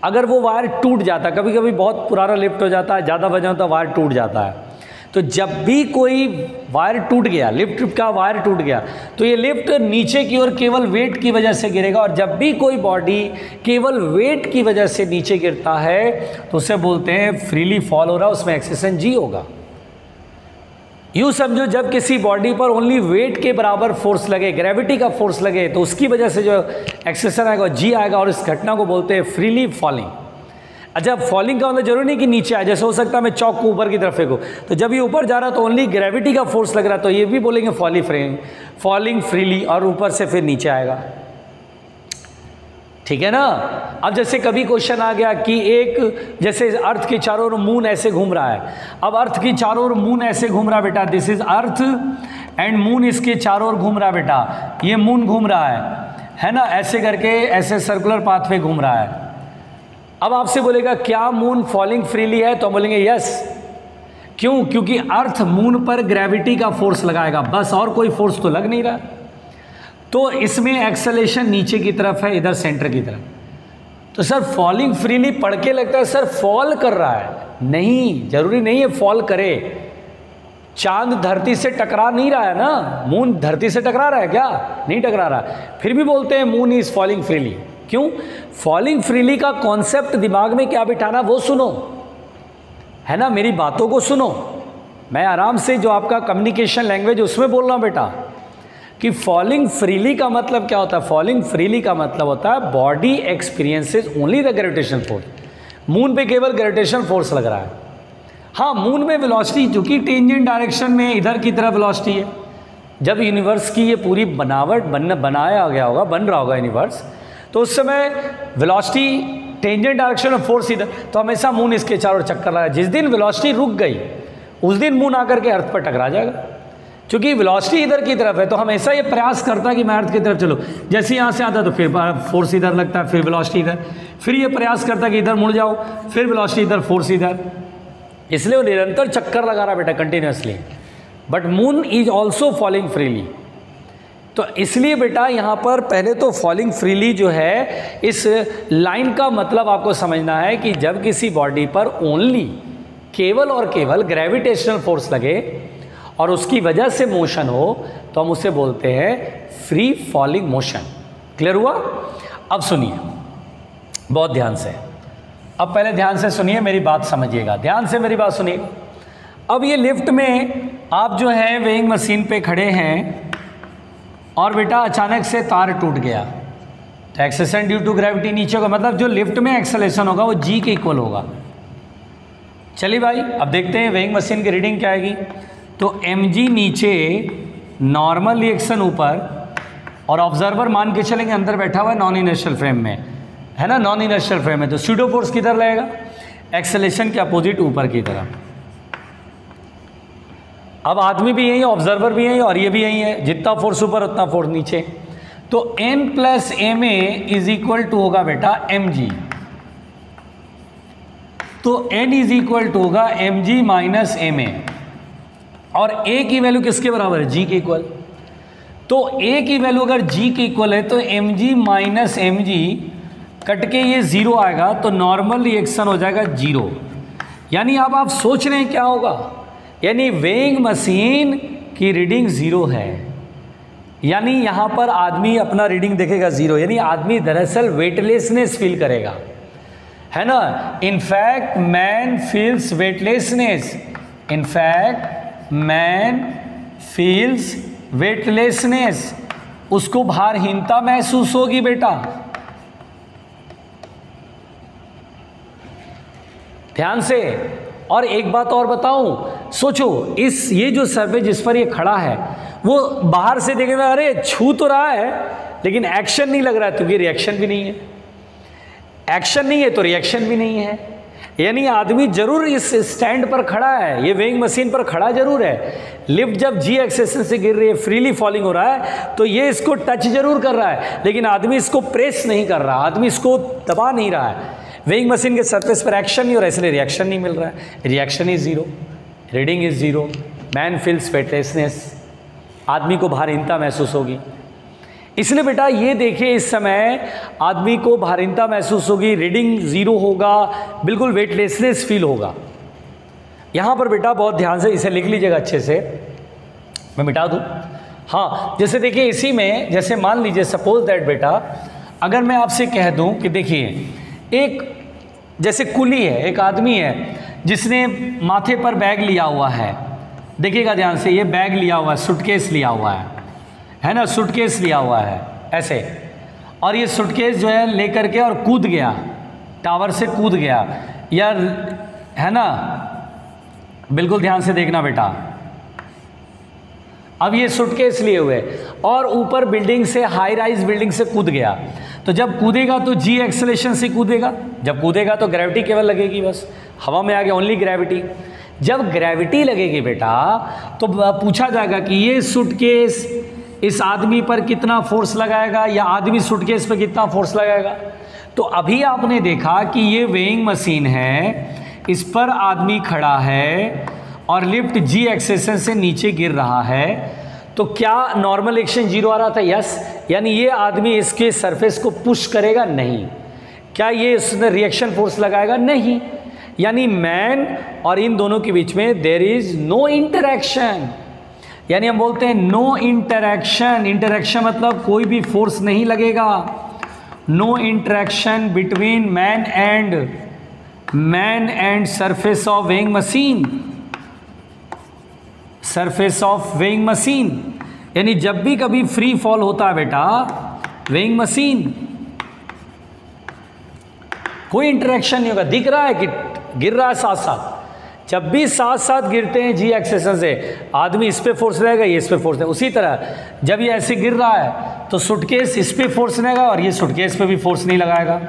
अगर वो वायर टूट जाता, कभी कभी बहुत पुराना लिफ्ट हो जाता है, ज़्यादा वजन होता है, वायर टूट जाता है, तो जब भी कोई वायर टूट गया, लिफ्ट का वायर टूट गया, तो ये लिफ्ट नीचे की ओर केवल वेट की वजह से गिरेगा। और जब भी कोई बॉडी केवल वेट की वजह से नीचे गिरता है तो उसे बोलते हैं फ्रीली फॉल हो रहा, उसमें एक्सेशन जी होगा। यूँ समझो जब किसी बॉडी पर ओनली वेट के बराबर फोर्स लगे, ग्रेविटी का फोर्स लगे, तो उसकी वजह से जो एक्सेशन आएगा जी आएगा, और इस घटना को बोलते हैं फ्रीली फॉलिंग। अच्छा, फॉलिंग का मतलब जरूरी नहीं कि नीचे आए, जैसे हो सकता है मैं चौक को ऊपर की तरफ फेंकूं, तो जब ये ऊपर जा रहा है तो ओनली ग्रेविटी का फोर्स लग रहा है, तो ये भी बोलेंगे फॉलिंग फ्रीली, और ऊपर से फिर नीचे आएगा। ठीक है ना। अब जैसे कभी क्वेश्चन आ गया कि एक जैसे अर्थ के चारों ओर मून ऐसे घूम रहा है, अब अर्थ के चारों ओर मून ऐसे घूम रहा है बेटा, this is earth and moon इसके चारों ओर घूम रहा है बेटा, ये मून घूम रहा है ना, ऐसे करके ऐसे सर्कुलर पाथवे घूम रहा है। अब आपसे बोलेगा क्या मून फॉलिंग फ्रीली है, तो बोलेंगे यस। क्यों? क्योंकि अर्थ मून पर ग्रेविटी का फोर्स लगाएगा, बस, और कोई फोर्स तो लग नहीं रहा, तो इसमें एक्सेलेरेशन नीचे की तरफ है, इधर सेंटर की तरफ। तो सर फॉलिंग फ्रीली पढ़ के लगता है सर फॉल कर रहा है, नहीं, जरूरी नहीं है फॉल करे। चांद धरती से टकरा नहीं रहा है ना, मून धरती से टकरा रहा है क्या? नहीं टकरा रहा, फिर भी बोलते हैं मून इज फॉलिंग फ्रीली। क्यों? फॉलिंग फ्रीली का कॉन्सेप्ट दिमाग में क्या बिठाना वो सुनो, है ना, मेरी बातों को सुनो। मैं आराम से जो आपका कम्युनिकेशन लैंग्वेज उसमें बोल रहा हूँ बेटा, कि फॉलिंग फ्रीली का मतलब क्या होता है? फॉलिंग फ्रीली का मतलब होता है body experiences only the gravitation force. Moon पे केवल ग्रेविटेशन फोर्स लग रहा है। हाँ, मून में वेलोसिटी चूंकि टेंजेंट डायरेक्शन में इधर की तरफ वेलोसिटी है। जब यूनिवर्स की ये पूरी बनावट बनाया गया होगा, बन रहा होगा यूनिवर्स, तो उस समय वेलोसिटी टेंजेंट डायरेक्शन में फोर्स इधर, तो हमेशा मून इसके चारों चक्कर लगा। जिस दिन वेलोसिटी रुक गई उस दिन मून आकर के अर्थ पर टकरा जाएगा। क्योंकि वेलोसिटी इधर की तरफ है तो हमेशा ये प्रयास करता है कि मैं अर्थ की तरफ चलो। जैसे यहाँ से आता है तो फिर फोर्स इधर लगता है, फिर वेलोसिटी इधर, फिर ये प्रयास करता है कि इधर मुड़ जाओ, फिर वेलोसिटी इधर, फोर्स इधर, इसलिए वो निरंतर चक्कर लगा रहा बेटा continuously. But moon is also falling freely. तो इसलिए बेटा यहाँ पर पहले तो फॉलिंग फ्रीली जो है, इस लाइन का मतलब आपको समझना है कि जब किसी बॉडी पर ओनली केवल और केवल ग्रेविटेशनल फोर्स लगे और उसकी वजह से मोशन हो तो हम उसे बोलते हैं फ्री फॉलिंग मोशन। क्लियर हुआ? अब सुनिए बहुत ध्यान से, अब पहले ध्यान से सुनिए, मेरी बात समझिएगा, ध्यान से मेरी बात सुनिए। अब ये लिफ्ट में आप जो है वेइंग मशीन पे खड़े हैं और बेटा अचानक से तार टूट गया, तो एक्सेलेरेशन ड्यू टू ग्रेविटी नीचे होगा, मतलब जो लिफ्ट में एक्सेलेरेशन होगा वो जी के इक्वल होगा। चलिए भाई अब देखते हैं वेइंग मशीन की रीडिंग क्या आएगी। तो mg नीचे, नॉर्मल रिएक्शन ऊपर, और ऑब्जर्वर मान के चलेंगे अंदर बैठा हुआ है नॉन इनर्शियल फ्रेम में, है ना, नॉन इनर्शियल फ्रेम में, तो स्यूडो फोर्स किधर रहेगा? एक्सेलेरेशन के अपोजिट ऊपर की तरफ। अब आदमी भी यही है, ऑब्जर्वर भी यही है और ये भी यही है, जितना फोर्स ऊपर उतना फोर्स नीचे। तो n plus m a is equal to होगा बेटा mg, तो n इज इक्वल टू होगा mg माइनस एम ए, और a की वैल्यू किसके बराबर है? g के इक्वल। तो a की वैल्यू अगर g के इक्वल है तो mg माइनस mg कट के ये जीरो आएगा, तो नॉर्मल रिएक्शन हो जाएगा जीरो। यानी अब आप सोच रहे हैं क्या होगा, यानी वेइंग मशीन की रीडिंग जीरो है, यानी यहाँ पर आदमी अपना रीडिंग देखेगा जीरो, यानी आदमी दरअसल वेटलेसनेस फील करेगा, है ना। In fact man feels weightlessness, in fact man feels weightlessness, उसको भारहीनता महसूस होगी बेटा। ध्यान से। और एक बात और बताऊं, सोचो ये जो सर्फेस जिस पर ये खड़ा है वो बाहर से देखेगा अरे छू तो रहा है लेकिन एक्शन नहीं लग रहा है क्योंकि रिएक्शन भी नहीं है। एक्शन नहीं है तो रिएक्शन भी नहीं है, यानी आदमी जरूर इस स्टैंड पर खड़ा है, ये वेइंग मशीन पर खड़ा जरूर है। लिफ्ट जब जी एक्सेशन से गिर रही है, फ्रीली फॉलिंग हो रहा है, तो ये इसको टच जरूर कर रहा है, लेकिन आदमी इसको प्रेस नहीं कर रहा, आदमी इसको दबा नहीं रहा है। वेइंग मशीन के सरफेस पर एक्शन नहीं हो रहा है, इसलिए रिएक्शन नहीं मिल रहा है। Reaction is zero, reading is zero, man feels weightlessness, आदमी को भारहीनता महसूस होगी। इसलिए बेटा ये देखिए, इस समय आदमी को भारहीनता महसूस होगी, रीडिंग जीरो होगा, बिल्कुल वेटलेसनेस फील होगा। यहाँ पर बेटा बहुत ध्यान से इसे लिख लीजिएगा अच्छे से, मैं मिटा दूँ। हाँ, जैसे देखिए इसी में, जैसे मान लीजिए सपोज दैट बेटा, अगर मैं आपसे कह दूँ कि देखिए एक जैसे कुली है, एक आदमी है जिसने माथे पर बैग लिया हुआ है, देखिएगा ध्यान से, ये बैग लिया हुआ है, सूटकेस लिया हुआ है ना, सूटकेस लिया हुआ है ऐसे, और ये सूटकेस जो है लेकर के और कूद गया, टावर से कूद गया, या है ना, बिल्कुल ध्यान से देखना बेटा। अब ये सूटकेस लिए हुए और ऊपर बिल्डिंग से, हाई राइज बिल्डिंग से कूद गया, तो जब कूदेगा तो जी एक्सेलेरेशन से कूदेगा, जब कूदेगा तो ग्रेविटी केवल लगेगी, बस हवा में आ गया, ओनली ग्रेविटी। जब ग्रेविटी लगेगी बेटा तो पूछा जाएगा कि ये सूटकेस इस आदमी पर कितना फोर्स लगाएगा, या आदमी सूटकेस पर कितना फोर्स लगाएगा। तो अभी आपने देखा कि ये वेइंग मशीन है, इस पर आदमी खड़ा है और लिफ्ट जी एक्सेशन से नीचे गिर रहा है, तो क्या नॉर्मल एक्शन जीरो आ रहा था? यस, यानी ये आदमी इसके सरफेस को पुश करेगा? नहीं। क्या ये इसने रिएक्शन फोर्स लगाएगा? नहीं। यानी मैन और इन दोनों के बीच में देयर इज नो इंटरैक्शन, यानी हम बोलते हैं नो इंटरैक्शन। इंटरैक्शन मतलब कोई भी फोर्स नहीं लगेगा, no interaction between man and surface of weighing machine, surface of weighing machine. यानी जब भी कभी फ्री फॉल होता है बेटा वेइंग मशीन, कोई इंटरैक्शन नहीं होगा, दिख रहा है कि गिर रहा है साथ साथ, जब भी साथ साथ गिरते हैं जी एक्सेशन से, आदमी इस पे फोर्स रहेगा, ये इस पे फोर्स रहेगा। उसी तरह जब ये ऐसे गिर रहा है तो सूटकेस इस पे फोर्स रहेगा और ये सूटकेस पे भी फोर्स नहीं लगाएगा,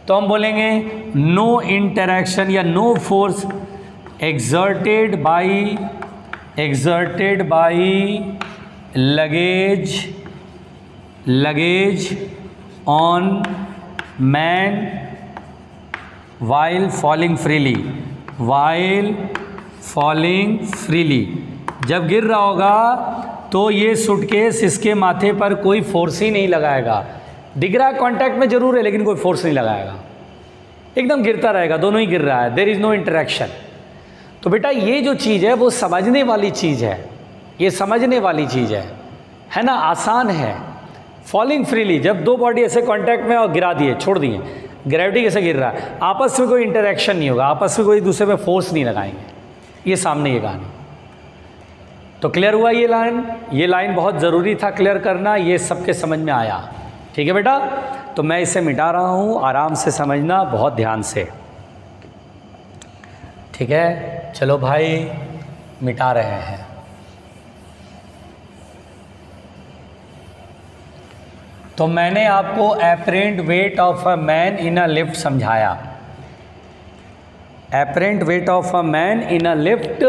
तो हम बोलेंगे नो इंटरैक्शन या no force exerted by luggage on man while falling freely, जब गिर रहा होगा तो ये सूटकेस इसके माथे पर कोई फोर्स ही नहीं लगाएगा, दिख रहा है कांटेक्ट में जरूर है लेकिन कोई फोर्स नहीं लगाएगा, एकदम गिरता रहेगा, दोनों ही गिर रहा है, देयर इज नो इंटरेक्शन। तो बेटा ये जो चीज़ है वो समझने वाली चीज़ है, ये समझने वाली चीज़ है ना, आसान है। फॉलिंग फ्रीली, जब दो बॉडी ऐसे कांटेक्ट में और गिरा दिए, छोड़ दिए, ग्रेविटी कैसे गिर रहा है, आपस में कोई इंटरेक्शन नहीं होगा, आपस में कोई दूसरे पे फोर्स नहीं लगाएंगे, ये सामने ये कहानी। तो क्लियर हुआ ये लाइन बहुत ज़रूरी था क्लियर करना, ये सबके समझ में आया, ठीक है बेटा। तो मैं इसे मिटा रहा हूँ, आराम से समझना, बहुत ध्यान से, ठीक है। चलो भाई मिटा रहे हैं। तो मैंने आपको apparent weight of a man in a lift समझाया, apparent weight of a man in a lift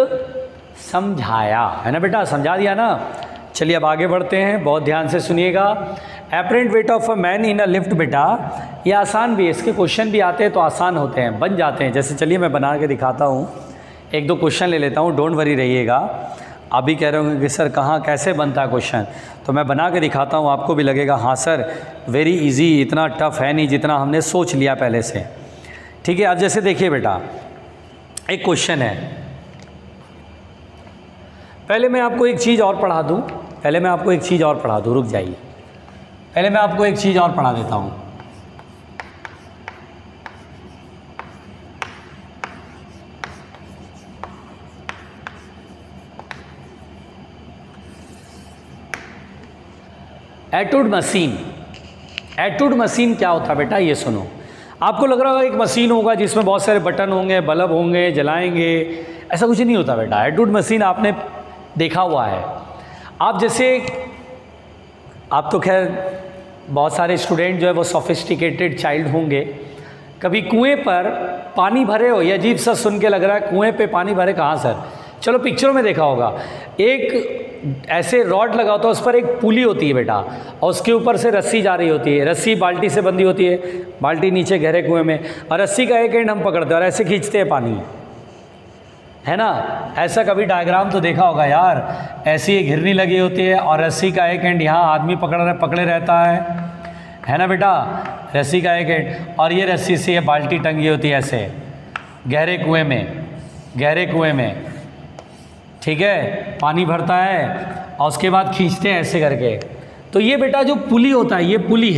समझाया, है ना बेटा, समझा दिया ना। चलिए अब आगे बढ़ते हैं, बहुत ध्यान से सुनिएगा। Apparent weight of a man in a lift, बेटा ये आसान भी है, इसके क्वेश्चन भी आते हैं तो आसान होते हैं, बन जाते हैं। जैसे चलिए मैं बना के दिखाता हूँ, एक दो क्वेश्चन ले लेता हूँ, डोंट वरी रहिएगा। आप भी कह रहे होंगे कि सर कहाँ कैसे बनता है क्वेश्चन, तो मैं बना के दिखाता हूँ, आपको भी लगेगा हाँ सर वेरी इजी, इतना टफ है नहीं जितना हमने सोच लिया पहले से, ठीक है। अब जैसे देखिए बेटा, एक क्वेश्चन है, पहले मैं आपको एक चीज़ और पढ़ा दूँ, रुक जाइए, पहले मैं आपको एक चीज़ और पढ़ा देता हूँ। एटूड मशीन क्या होता है बेटा, ये सुनो। आपको लग रहा होगा एक मशीन होगा जिसमें बहुत सारे बटन होंगे, बल्ब होंगे, जलाएंगे, ऐसा कुछ नहीं होता बेटा। एटूड मशीन आपने देखा हुआ है, आप जैसे, आप तो खैर बहुत सारे स्टूडेंट जो है वो सोफिस्टिकेटेड चाइल्ड होंगे, कभी कुएं पर पानी भरे हो, ये अजीब सा सुन के लग रहा है कुएं पे पानी भरे, कहाँ सर? चलो पिक्चरों में देखा होगा, एक ऐसे रॉड लगा होता है, उस पर एक पुली होती है बेटा, और उसके ऊपर से रस्सी जा रही होती है, रस्सी बाल्टी से बंधी होती है, बाल्टी नीचे गहरे कुएं में, और रस्सी का एक एंड हम पकड़ते हैं और ऐसे खींचते हैं पानी, है ना? ऐसा कभी डायग्राम तो देखा होगा यार, ऐसी एक घिरनी लगी होती है और रस्सी का एक एंड यहाँ आदमी पकड़े रहता है ना बेटा, रस्सी का एक एंड, और ये रस्सी से ये बाल्टी टंगी होती है ऐसे गहरे कुएं में, ठीक है, पानी भरता है और उसके बाद खींचते हैं ऐसे करके। तो ये बेटा जो पुली होता है, ये पुली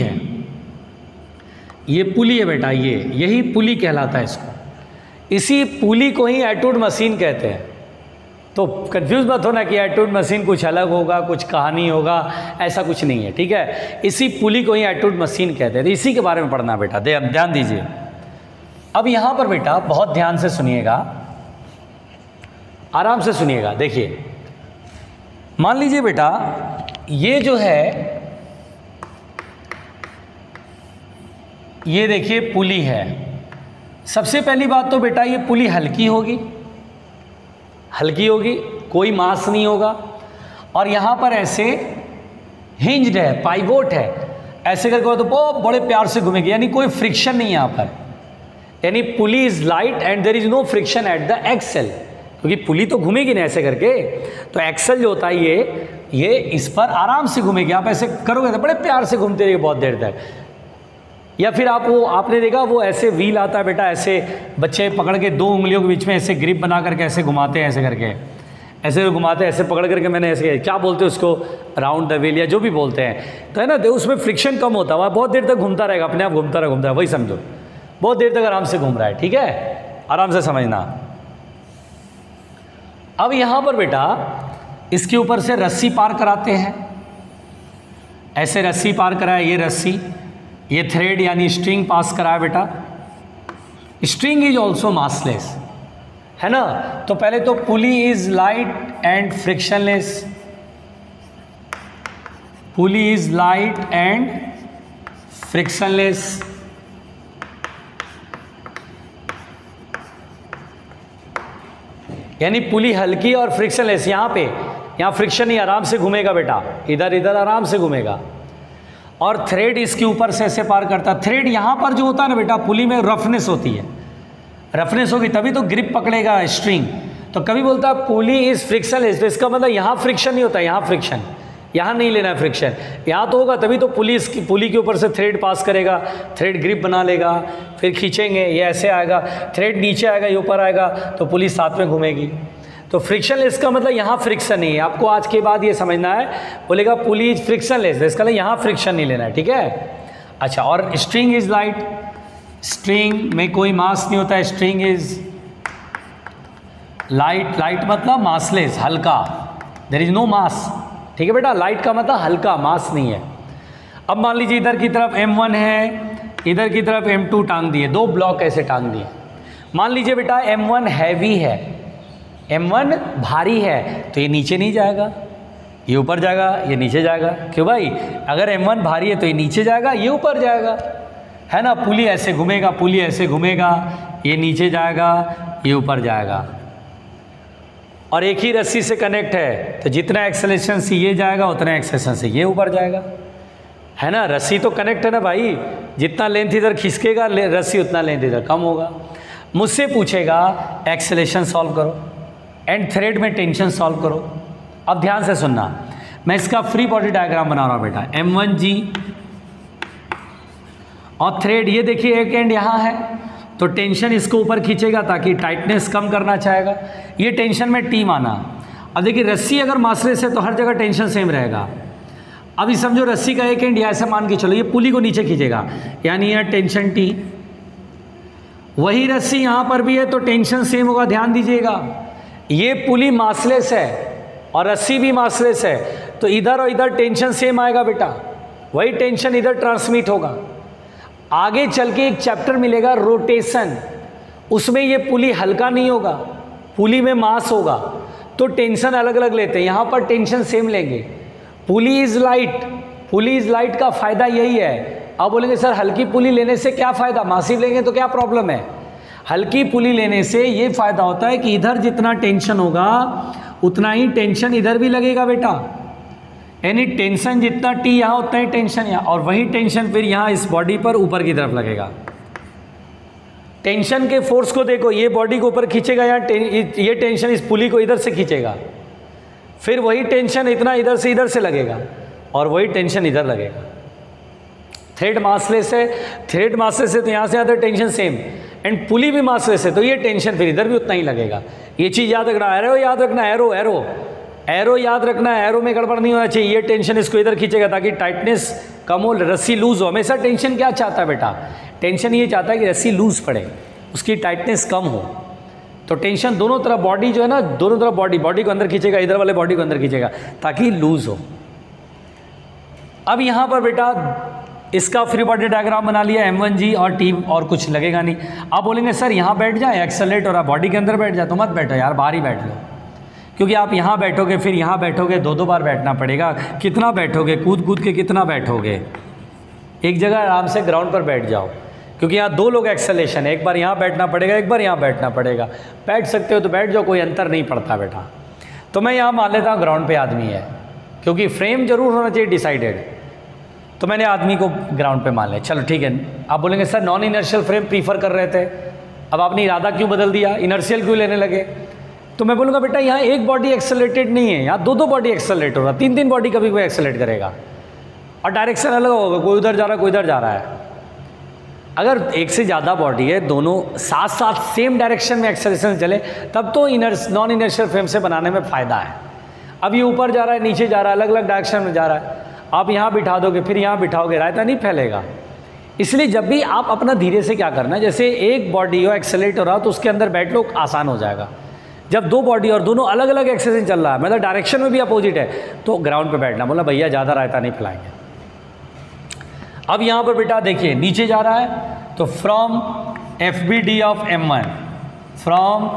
है बेटा, यही पुली कहलाता है इसको। इसी पुली को ही एटूड मशीन कहते हैं। तो कंफ्यूज मत होना कि एटूड मशीन कुछ अलग होगा, कुछ कहानी होगा, ऐसा कुछ नहीं है, ठीक है। इसी पुली को ही एटूड मशीन कहते हैं। तो इसी के बारे में पढ़ना बेटा, ध्यान दीजिए। अब यहाँ पर बेटा बहुत ध्यान से सुनिएगा, आराम से सुनिएगा। देखिए, मान लीजिए बेटा ये जो है, ये देखिए पुली है। सबसे पहली बात तो बेटा ये पुली हल्की होगी, कोई मास नहीं होगा, और यहाँ पर ऐसे हिंज्ड है, पाइवोट है, ऐसे करके तो बहुत बड़े प्यार से घूमेगी, यानी कोई फ्रिक्शन नहीं है यहाँ पर, यानी pulley is light and there is no friction at the axle, क्योंकि पुली तो घूमेगी ना ऐसे करके, तो एक्सेल जो होता है ये इस पर आराम से घूमेगी। आप ऐसे करोगे तो बड़े प्यार से घूमते रहिए बहुत देर तक। या फिर आपने देखा वो ऐसे व्हील आता है बेटा, ऐसे बच्चे पकड़ के दो उंगलियों के बीच में ऐसे ग्रिप बना करके ऐसे घुमाते हैं, ऐसे करके ऐसे घुमाते हैं, ऐसे पकड़ करके मैंने ऐसे, क्या बोलते हैं उसको, राउंड द व्हील या जो भी बोलते हैं, तो है ना, उसमें फ्रिक्शन कम होता है, बहुत देर तक घूमता रहेगा, अपने आप घूमता रहा, वही समझो, बहुत देर तक आराम से घूम रहा है, ठीक है, आराम से समझना। अब यहाँ पर बेटा इसके ऊपर से रस्सी पार कराते हैं, ऐसे रस्सी पार कराए, ये रस्सी, ये थ्रेड यानी स्ट्रिंग पास कराया बेटा। स्ट्रिंग इज ऑल्सो मासलेस, है ना। तो पहले तो पुली is light and frictionless, pulley is light and frictionless. यानी पुली हल्की और फ्रिक्शनलेस, यहाँ फ्रिक्शन ही, आराम से घूमेगा बेटा, इधर इधर आराम से घूमेगा। और थ्रेड इसके ऊपर से ऐसे पार करता। थ्रेड यहाँ पर जो होता है ना बेटा, पुली में रफनेस होती है, रफनेस होगी तभी तो ग्रिप पकड़ेगा स्ट्रिंग। तो कभी बोलता है पुली इज फ्रिक्शनलेस, तो इसका मतलब यहाँ फ्रिक्शन नहीं होता, यहाँ फ्रिक्शन, यहाँ नहीं लेना फ्रिक्शन, यहाँ तो होगा तभी तो पुली के ऊपर से थ्रेड पास करेगा, थ्रेड ग्रिप बना लेगा, फिर खींचेंगे, ये ऐसे आएगा, थ्रेड नीचे आएगा, ये ऊपर आएगा, तो पुली साथ में घूमेगी। तो फ्रिक्शनलेस का मतलब यहाँ फ्रिक्शन नहीं है। आपको आज के बाद ये समझना है, बोलेगा पुली इज फ्रिक्शनलेस, इसका मतलब यहाँ फ्रिक्शन नहीं लेना है, ठीक है। अच्छा, और स्ट्रिंग इज लाइट, स्ट्रिंग में कोई मास नहीं होता है, स्ट्रिंग इज लाइट, लाइट मतलब मासलेस, हल्का, देयर इज नो मास, ठीक है बेटा। लाइट का मतलब हल्का, मास नहीं है। अब मान लीजिए इधर की तरफ M1 है, इधर की तरफ M2 टांग दिए, दो ब्लॉक ऐसे टांग दिए। मान लीजिए बेटा M1 हैवी है, M1 भारी है, तो ये नीचे नहीं जाएगा, ये ऊपर जाएगा, ये नीचे जाएगा। क्यों भाई? अगर M1 भारी है तो ये नीचे जाएगा, ये ऊपर जाएगा, है ना। पुली ऐसे घूमेगा, पुली ऐसे घूमेगा, ये नीचे जाएगा, ये ऊपर जाएगा, और एक ही रस्सी से कनेक्ट है, तो जितना एक्सेलरेशन से ये जाएगा उतना एक्सेलरेशन से ये ऊपर जाएगा, है ना। रस्सी तो कनेक्ट है ना भाई, जितना लेंथ इधर खिसकेगा रस्सी उतना लेंथ इधर कम होगा। मुझसे पूछेगा एक्सेलरेशन सॉल्व करो एंड थ्रेड में टेंशन सॉल्व करो। अब ध्यान से सुनना, मैं इसका फ्री बॉडी डायग्राम बना रहा हूँ बेटा। M1G और थ्रेड, ये देखिए एक एंड यहाँ है, तो टेंशन इसको ऊपर खींचेगा ताकि टाइटनेस कम करना चाहेगा, ये टेंशन में T माना। अब देखिए रस्सी अगर मासलेस है तो हर जगह टेंशन सेम रहेगा। अभी समझो रस्सी का एक एंड ऐसे मान के चलो, ये पुली को नीचे खींचेगा, यानी यह टेंशन T। वही रस्सी यहाँ पर भी है तो टेंशन सेम होगा, ध्यान दीजिएगा। ये पुली मासलेस है और रस्सी भी मासलेस है, तो इधर और इधर टेंशन सेम आएगा बेटा, वही टेंशन इधर ट्रांसमिट होगा। आगे चल के एक चैप्टर मिलेगा रोटेशन, उसमें ये पुली हल्का नहीं होगा, पुली में मास होगा, तो टेंशन अलग अलग लेते हैं। यहाँ पर टेंशन सेम लेंगे, पुली is light, pulley is light का फ़ायदा यही है। अब बोलेंगे सर हल्की पुली लेने से क्या फ़ायदा, मासिव लेंगे तो क्या प्रॉब्लम है? हल्की पुली लेने से ये फ़ायदा होता है कि इधर जितना टेंशन होगा उतना ही टेंशन इधर भी लगेगा बेटा, यानी टेंशन जितना टी यहाँ उतना ही टेंशन यहाँ, और वही टेंशन फिर यहाँ इस बॉडी पर ऊपर की तरफ लगेगा। टेंशन के फोर्स को देखो, ये बॉडी को ऊपर खींचेगा, यहाँ ये टेंशन इस पुली को इधर से खींचेगा, फिर वही टेंशन इतना इधर से लगेगा और वही टेंशन इधर लगेगा। थ्रेड मासलेस है, थ्रेड मासलेस है तो यहाँ से आता है टेंशन सेम, एंड पुली भी मासलेस है तो ये टेंशन फिर इधर भी उतना ही लगेगा। ये चीज़ याद रखना, एरो याद रखना, एरो एरो एरो याद रखना, एरो में गड़बड़ नहीं होना चाहिए। ये टेंशन इसको इधर खींचेगा ताकि टाइटनेस कम हो, रस्सी लूज हो। हमेशा टेंशन क्या चाहता है बेटा? टेंशन ये चाहता है कि रस्सी लूज पड़े, उसकी टाइटनेस कम हो। तो टेंशन दोनों तरफ बॉडी जो है ना, दोनों तरफ बॉडी को अंदर खींचेगा, इधर वाले बॉडी को अंदर खींचेगा ताकि लूज हो। अब यहाँ पर बेटा इसका फ्री बॉडी डायग्राम बना लिया, M1G और T, और कुछ लगेगा नहीं। आप बोलेंगे सर यहाँ बैठ जाए, एक्सेलरेट हो रहा, बॉडी के अंदर बैठ जाए, तो मत बैठो यार, बाहर ही बैठ लो, क्योंकि आप यहाँ बैठोगे फिर यहाँ बैठोगे, दो बार बैठना पड़ेगा। कितना बैठोगे, कूद के कितना बैठोगे? एक जगह आराम से ग्राउंड पर बैठ जाओ, क्योंकि यहाँ 2 लोग एक्सेलेशन है, एक बार यहाँ बैठना पड़ेगा, एक बार यहाँ बैठना पड़ेगा। बैठ सकते हो तो बैठ जाओ, कोई अंतर नहीं पड़ता बेटा। तो मैं यहाँ मान लेता हूँ ग्राउंड पे आदमी है, क्योंकि फ्रेम जरूर होना चाहिए डिसाइडेड, तो मैंने आदमी को ग्राउंड पे मान लिया। चलो ठीक है। आप बोलेंगे sir non inertial frame prefer कर रहे थे, अब आपने इरादा क्यों बदल दिया, इनर्शियल क्यों लेने लगे? तो मैं बोलूँगा बेटा यहाँ एक बॉडी एक्सेलरेटेड नहीं है, यहाँ 2 बॉडी एक्सेलरेट हो रहा, 3 बॉडी कभी कोई एक्सेलरेट करेगा, और डायरेक्शन अलग होगा, कोई उधर जा रहा है कोई इधर जा रहा है। अगर एक से ज़्यादा बॉडी है, दोनों साथ साथ सेम डायरेक्शन में एक्सेलरेशन चले, तब तो नॉन इनर्शियल फ्रेम से बनाने में फ़ायदा है। अब ये ऊपर जा रहा है, नीचे जा रहा है, अलग अलग डायरेक्शन में जा रहा है, आप यहाँ बिठा दोगे फिर यहाँ बिठाओगे, रायता नहीं फैलेगा। इसलिए जब भी आप अपना धीरे से क्या करना है, जैसे एक बॉडी हो एक्सेलरेट हो रहा हो तो उसके अंदर बैठ लो, आसान हो जाएगा। जब 2 बॉडी और दोनों अलग अलग एक्सेलरेशन चल रहा है, मतलब डायरेक्शन में भी अपोजिट है, तो ग्राउंड पे बैठना। बोला भैया ज़्यादा रायता नहीं फैलाएंगे। अब यहाँ पर बेटा देखिए नीचे जा रहा है, तो from FBD of M1, from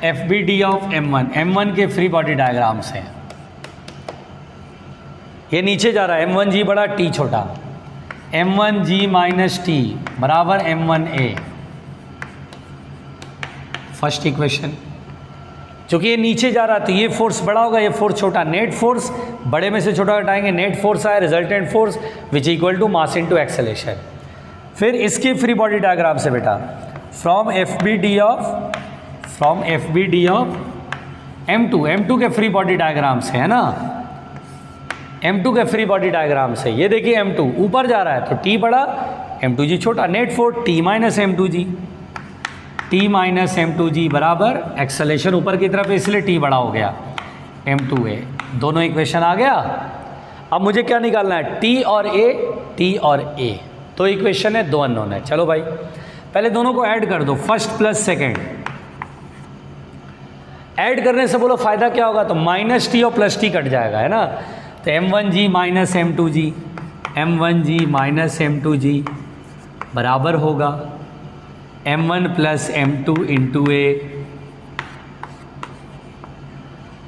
FBD of M1 के फ्री बॉडी डायग्राम्स हैं। ये नीचे जा रहा है, M1G बड़ा T छोटा, M1G माइनस T बराबर M1A, फर्स्ट इक्वेशन। क्योंकि ये नीचे जा रहा है तो ये फोर्स बड़ा होगा, ये फोर्स छोटा, नेट फोर्स बड़े में से छोटा हटाएंगे, नेट फोर्स आया resultant force which equal to mass into acceleration. फिर इसकी फ्री बॉडी डायग्राम से बेटा फ्रॉम FBD ऑफ M2 के फ्री बॉडी डायग्राम से है ना, M2 के फ्री बॉडी डायग्राम से ये देखिए M2 ऊपर जा रहा है तो T बड़ा M2G छोटा, net force T minus M2G बराबर एक्सेलेरेशन ऊपर की तरफ है, इसलिए T बड़ा हो गया M2A। दोनों इक्वेशन आ गया। अब मुझे क्या निकालना है, T और A। तो इक्वेशन है, 2 अननोन है। चलो भाई पहले दोनों को ऐड कर दो, फर्स्ट प्लस सेकेंड। ऐड करने से बोलो फायदा क्या होगा, तो माइनस T और प्लस T कट जाएगा, है ना। तो M1G माइनस M2G बराबर होगा M1 plus M2 into A।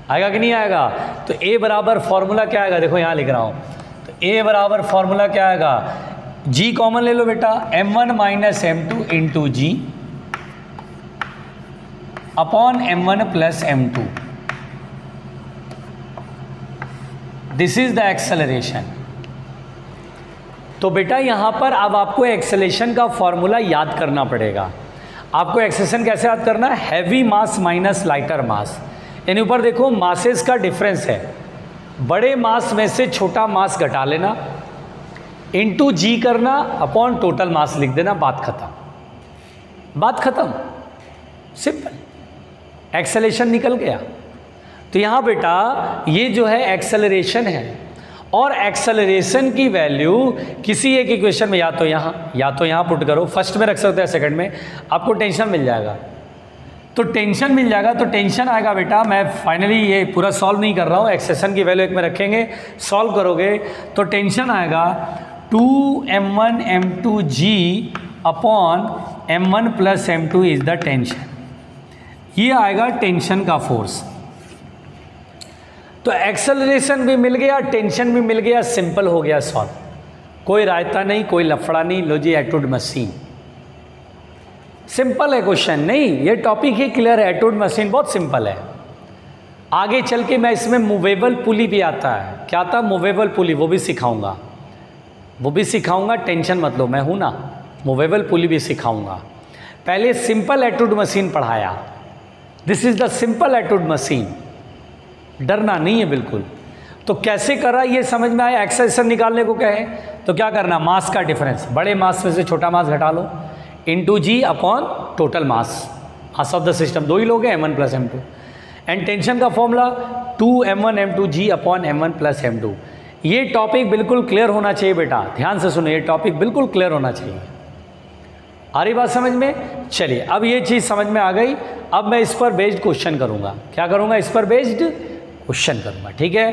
आएगा कि नहीं आएगा? तो A बराबर फॉर्मूला क्या आएगा, देखो यहाँ लिख रहा हूँ। तो A बराबर फॉर्मूला क्या आएगा, G कॉमन ले लो बेटा, M1 minus M2 into G upon M1 plus M2। This is the acceleration. तो बेटा यहाँ पर अब आपको एक्सेलरेशन का फॉर्मूला याद करना पड़ेगा। आपको एक्सेलरेशन कैसे याद करना है, हैवी मास माइनस लाइटर मास। यानी ऊपर देखो मासेस का डिफरेंस है, बड़े मास में से छोटा मास घटा लेना, इनटू जी करना, अपॉन टोटल मास लिख देना, बात खत्म, सिंपल। एक्सेलरेशन निकल गया। तो यहाँ बेटा ये जो है एक्सेलरेशन है, और एक्सेलरेशन की वैल्यू किसी एक इक्वेशन में या तो यहाँ पुट करो, फर्स्ट में रख सकते हैं, सेकंड में, आपको टेंशन मिल जाएगा। तो टेंशन मिल जाएगा, तो टेंशन आएगा बेटा, मैं फाइनली ये पूरा सॉल्व नहीं कर रहा हूँ, एक्सेलरेशन की वैल्यू एक में रखेंगे, सॉल्व करोगे तो टेंशन आएगा 2m1 m2g upon m1 plus m2 is the tension. ये आएगा टेंशन का फोर्स। तो एक्सेलरेशन भी मिल गया, टेंशन भी मिल गया, सिंपल हो गया सॉल्व, कोई रायता नहीं, कोई लफड़ा नहीं। लो जी, एटूड मशीन सिंपल है क्वेश्चन, नहीं ये टॉपिक ही क्लियर है, एटूड मशीन बहुत सिंपल है। आगे चल के मैं इसमें मूवेबल पुली भी आता है, क्या था मूवेबल पुली, वो भी सिखाऊंगा, टेंशन मत लो, मैं हूं ना, मूवेबल पुली भी सिखाऊंगा। पहले सिंपल एटूड मशीन पढ़ाया, this is the simple Atwood machine, डरना नहीं है बिल्कुल। तो कैसे करा ये समझ में आया, एक्सेलरेशन निकालने को कहे तो क्या करना, मास का डिफरेंस, बड़े मास में से छोटा मास घटा लो, into G upon total mass of the system, दो ही लोग हैं m1 plus m2, and tension का formula 2m1 m2 g upon m1 plus m2। ये टॉपिक बिल्कुल क्लियर होना चाहिए बेटा, ध्यान से सुनो, ये टॉपिक बिल्कुल क्लियर होना चाहिए। आ रही बात समझ में? चलिए, अब ये चीज़ समझ में आ गई, अब मैं इस पर बेस्ड क्वेश्चन करूँगा। क्या करूँगा? इस पर बेस्ड क्वेश्चन करूँगा, ठीक है।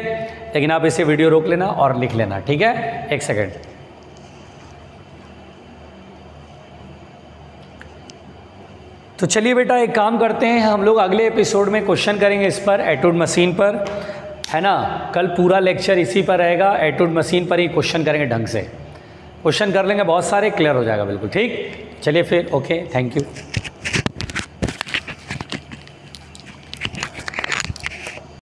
लेकिन आप इसे वीडियो रोक लेना और लिख लेना, ठीक है, एक सेकेंड। तो चलिए बेटा, एक काम करते हैं, हम लोग अगले एपिसोड में क्वेश्चन करेंगे इस पर, एटूड मशीन पर, है ना। कल पूरा लेक्चर इसी पर रहेगा, एटूड मशीन पर ही क्वेश्चन करेंगे, ढंग से क्वेश्चन कर लेंगे, बहुत सारे क्लियर हो जाएगा बिल्कुल, ठीक। चलिए फिर, ओके, थैंक यू।